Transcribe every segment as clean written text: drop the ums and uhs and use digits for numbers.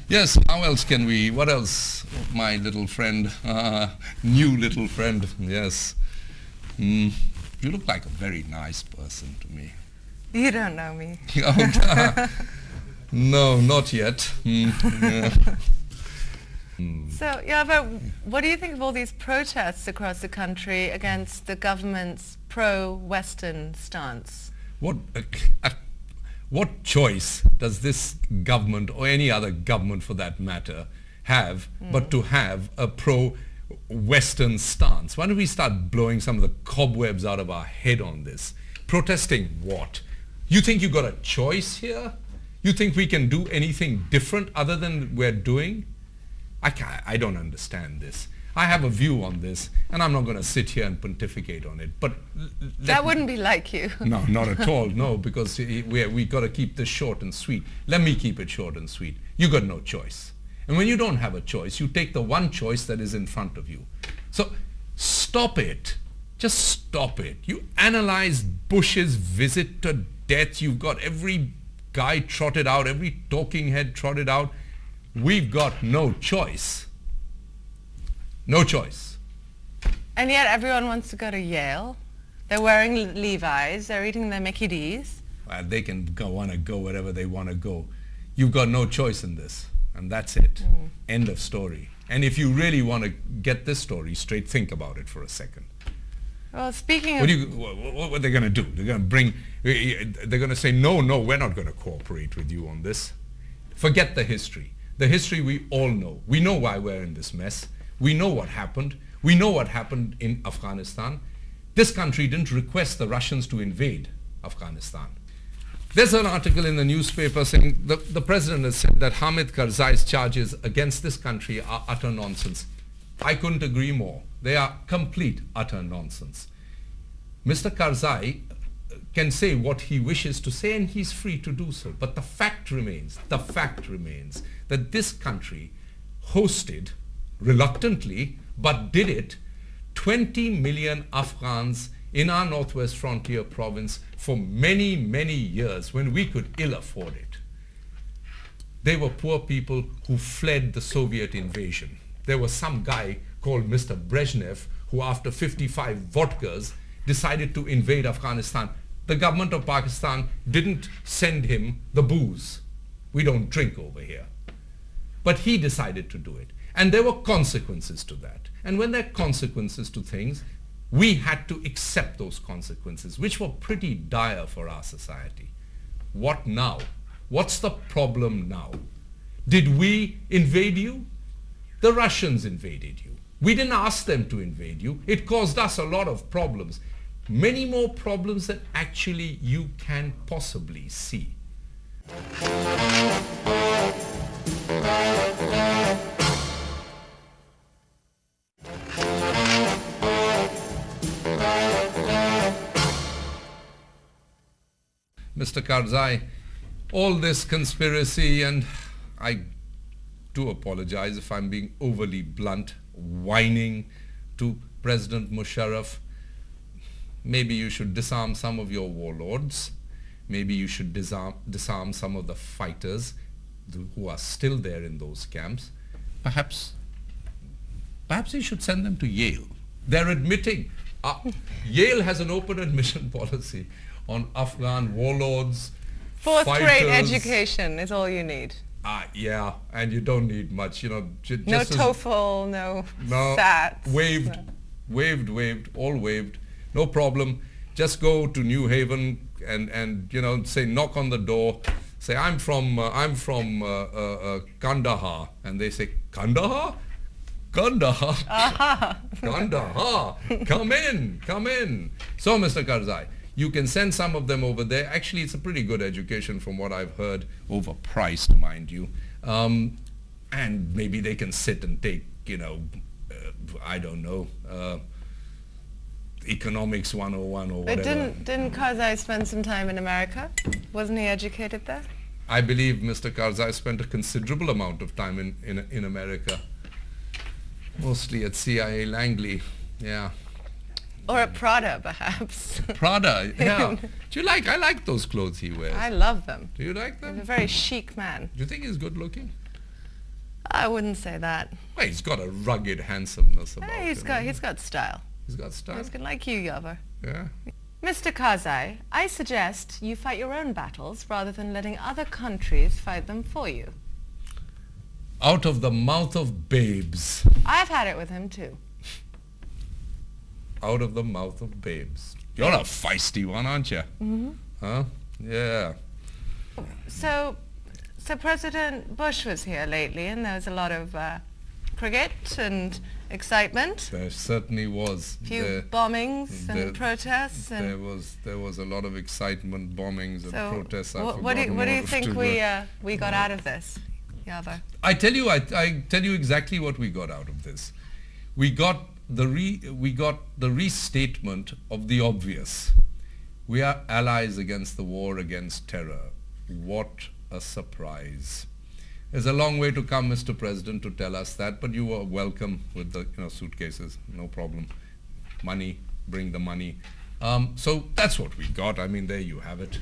Yes, how else can we, what else, my little friend, new little friend, yes. You look like a very nice person to me. You don't know me. No, not yet. Yeah. So, Yawar, what do you think of all these protests across the country against the government's pro-Western stance? What choice does this government, or any other government for that matter, have but to have a pro-Western stance? Why don't we start blowing some of the cobwebs out of our head on this? Protesting what? You think you got a choice here? You think we can do anything different other than we're doing? I don't understand this. I have a view on this, and I'm not going to sit here and pontificate on it. But that wouldn't be like you. No, not at all. No, because we got to keep this short and sweet. Let me keep it short and sweet. You got no choice. And when you don't have a choice, you take the one choice that is in front of you. So stop it. Just stop it. You analyze Bush's visit to death. You've got every guy trotted out, every talking head trotted out. We've got no choice. No choice. And yet everyone wants to go to Yale. They're wearing Levi's. They're eating their Mickey D's. They can want to go wherever they want to go. You've got no choice in this. And that's it. End of story. And if you really want to get this story straight, think about it for a second. Well, speaking of... What are they going to do? They're going to bring... They're going to say, no, we're not going to cooperate with you on this. Forget the history. The history we all know. We know why we're in this mess. We know what happened. We know what happened in Afghanistan. This country didn't request the Russians to invade Afghanistan. There's an article in the newspaper saying the president has said that Hamid Karzai's charges against this country are utter nonsense. I couldn't agree more. They are complete, utter nonsense. Mr. Karzai can say what he wishes to say, and he's free to do so. But the fact remains that this country hosted, reluctantly, but did it, 20 million Afghans in our northwest frontier province for many, many years when we could ill afford it. They were poor people who fled the Soviet invasion. There was some guy called Mr. Brezhnev who, after 55 vodkas, decided to invade Afghanistan. The government of Pakistan didn't send him the booze. We don't drink over here. But he decided to do it. And there were consequences to that. And when there are consequences to things, we had to accept those consequences, which were pretty dire for our society. What now? What's the problem now? Did we invade you? The Russians invaded you. We didn't ask them to invade you. It caused us a lot of problems. Many more problems than actually you can possibly see. Mr. Karzai, all this conspiracy, and I do apologize if I'm being overly blunt, whining to President Musharraf. Maybe you should disarm some of your warlords. Maybe you should disarm some of the fighters who are still there in those camps. Perhaps you should send them to Yale. They're admitting. Yale has an open admission policy on Afghan warlords, Fourth grade education is all you need. Yeah, and you don't need much, you know. No TOEFL, no SAT. Waived, all waived. No problem. Just go to New Haven and you know, say, knock on the door. Say, I'm from Kandahar, and they say, Kandahar? Kandahar? Kandahar. Come in. So, Mr. Karzai, you can send some of them over there. Actually, it's a pretty good education from what I've heard, overpriced, mind you. And maybe they can sit and take, you know, I don't know, economics 101 or whatever. But didn't Karzai spend some time in America? Wasn't he educated there? I believe Mr. Karzai spent a considerable amount of time in America. Mostly at CIA Langley, yeah. Or at Prada, perhaps. Prada, yeah. Do you like? I like those clothes he wears. I love them. Do you like them? He's a very chic man. Do you think he's good looking? I wouldn't say that. Well, he's got a rugged handsomeness about him. He's got style. He's got style. He's good, like you, Yawar. Yeah. Mr. Karzai, I suggest you fight your own battles rather than letting other countries fight them for you. Out of the mouth of babes. I've had it with him too. Out of the mouth of babes. You're a feisty one, aren't you? Mm-hmm. Huh? Yeah. So President Bush was here lately, and there was a lot of cricket and excitement. There certainly was. A few bombings and protests. And there was a lot of excitement, bombings and protests. What do you think we got out of this, Yawar? I tell you exactly what we got out of this. We got the restatement of the obvious. We are allies against the war against terror. What a surprise. There's a long way to come, Mr. President, to tell us that, but you are welcome with the suitcases, no problem. Money, bring the money. So that's what we got. I mean, there you have it.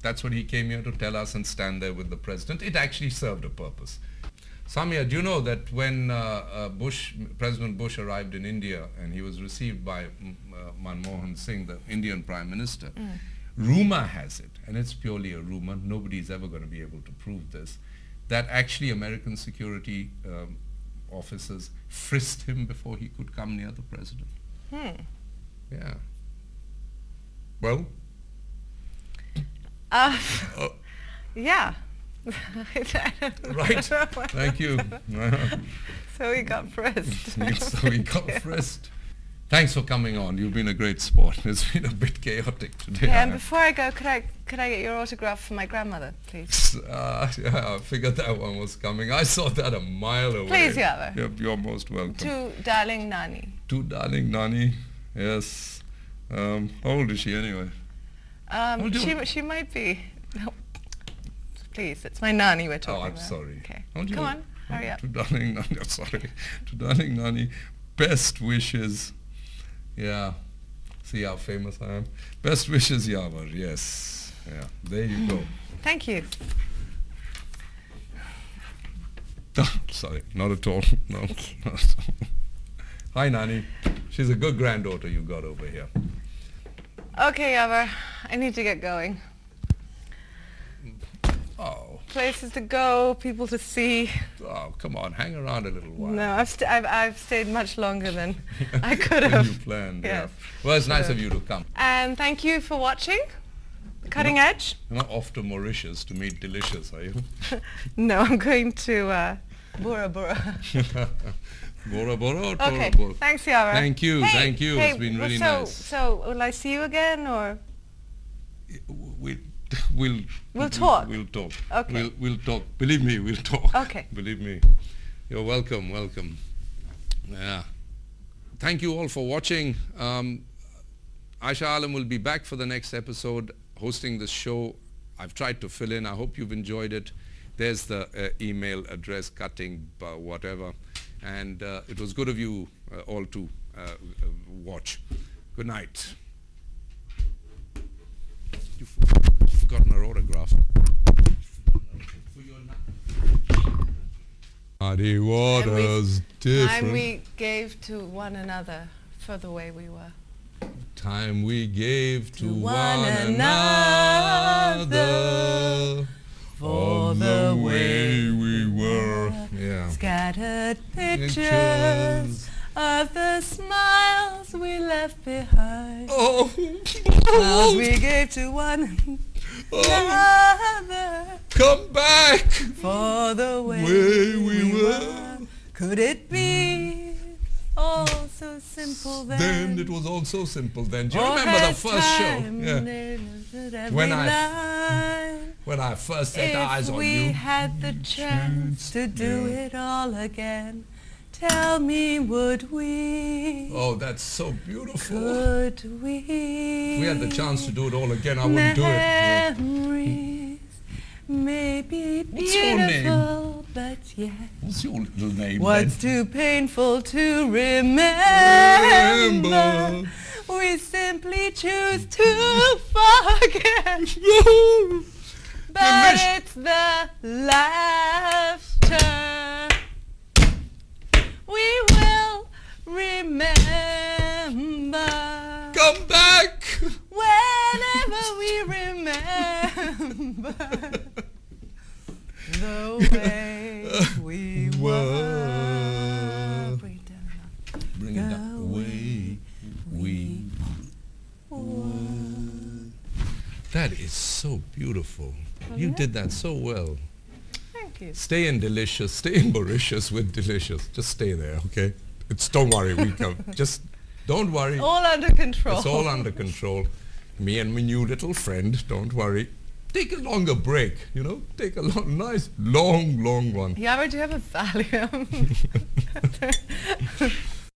That's what he came here to tell us and stand there with the President. It actually served a purpose. Samia, do you know that when President Bush arrived in India and he was received by Manmohan Singh, the Indian Prime Minister, rumor has it, and it's purely a rumor, nobody's ever going to be able to prove this, that actually American security officers frisked him before he could come near the President. Yeah. Well? Yeah. Right. Thank you. So he got frisked. So he got frisked. Thanks for coming on. You've been a great sport. It's been a bit chaotic today. Yeah, and before I go, could I get your autograph for my grandmother, please? Yeah, I figured that one was coming. I saw that a mile away. Please, Yawar. You're most welcome. To darling Nani. To darling Nani. Yes. How old is she anyway? She might be. No. Please, it's my Nani we're talking about. I'm sorry. Okay. Come on, hurry up. To darling Nani. I'm sorry. To darling Nani. Best wishes. Yeah. See how famous I am. Best wishes, Yawar. Yes. Yeah. There you go. Thank you. Sorry, not at all. No. Not at all. Hi, Nani. She's a good granddaughter you got over here. Okay, Yawar. I need to get going. Oh. Places to go, people to see. Oh, come on, hang around a little while. No, I've stayed much longer than I could have. You planned, yes. Yeah. Well, it's nice of you to come. And thank you for watching Cutting Edge. You're not off to Mauritius to meet Delicious, are you? No, I'm going to Bora Bora. Bora Bora or Okay, Bora? thanks, Yawar. Thank you, hey, thank you. Hey, it's been really nice. So, will I see you again, or? We'll talk. We'll talk. Okay. We'll talk. Believe me, we'll talk. Okay. Believe me. You're welcome, welcome. Yeah. Thank you all for watching. Aisha Alam will be back for the next episode hosting this show. I've tried to fill in. I hope you've enjoyed it. There's the email address, cutting, whatever. And it was good of you all to watch. Good night. You've forgotten her autograph. Muddy waters, different. Time we gave to one another for the way we were. Time we gave to one another for the way we were. Yeah. Scattered pictures of the smiles we left behind. Oh. Smiles we gave to one another. Come back For the way we were. Could it be all so simple then? Then it was all so simple then. Do you remember the first show? Yeah. When I first set eyes on you. If we had the chance to do it all again, tell me, would we? Oh, that's so beautiful. Could we? If we had the chance to do it all again, I wouldn't do it. Yeah. Memories may be What's your name? beautiful, but yet What's your little name what's then? too painful to remember? We simply choose to forget. But it's the laughter remember the way we were. Bring it down. The way we were. That is so beautiful. You did that so well. Thank you. Stay in delicious. Stay in Mauritius with delicious. Just stay there, okay? Don't worry. We come. Just don't worry. All under control. It's all under control. Me and my new little friend. Don't worry. Take a longer break. You know. Take a nice long one. Yawar, do you have a Valium?